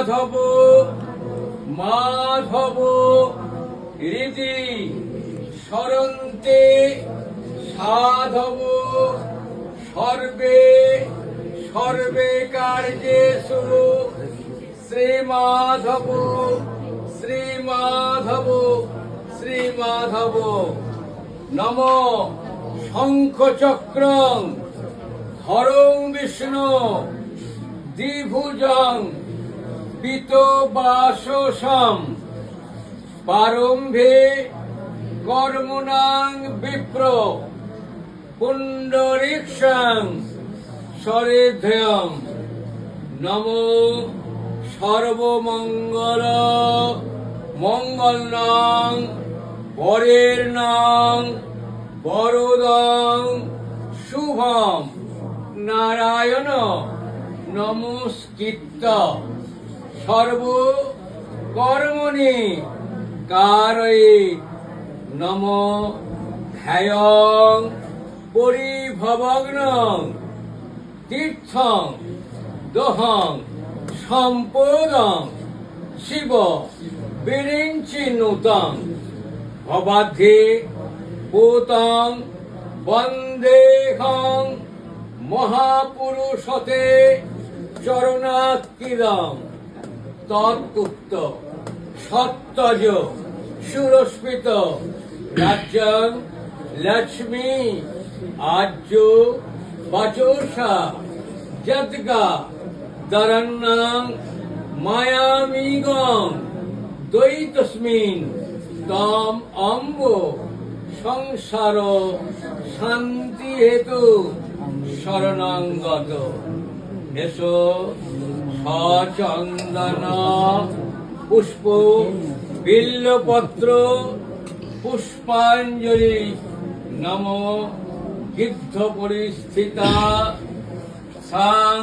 মাধব মাধব রীতি স্মরন্তে সাধব সর্বে সর্বে কার্যেষু শ্রীমাধব শ্রীমাধব শ্রীমাধব। নম শঙ্খচক্রং হরং বিষ্ণু দ্বিভুজং পিতবাসসম প্রারম্ভে কর্মণাং বিপ্র পুণ্ডরীক্ষং সরেধ্যয়ম। নমো সর্বমঙ্গল মঙ্গলং বরেণ্যং বরদং শুভম নারায়ণ নমস্কৃত্য সর্বকর্মণি কারয়ে নমো ধ্যায়ং পরিভবগ্নং তীর্থং দহং সম্পদং শিব বিরিঞ্চিনুতং ভবাদ্ধি ভূতং বন্দেহং মহাপুরুষতে চরণাকিদং তৎপুত্র সত্যজ সুরস্মিত রাজ্যং লক্ষ্মী আজ্য বচোষা যদ্গা দরন্নাং মায়ামিগং দ্বৈতস্মিন তম অম্ব সংসার শান্তি হেতু শরণাঙ্গত। এসো সচন্দন পুষ্প বিল্লপত্র পুষ্পাঞ্জলি নমো গিদ্ধ পরিস্থিতা সাং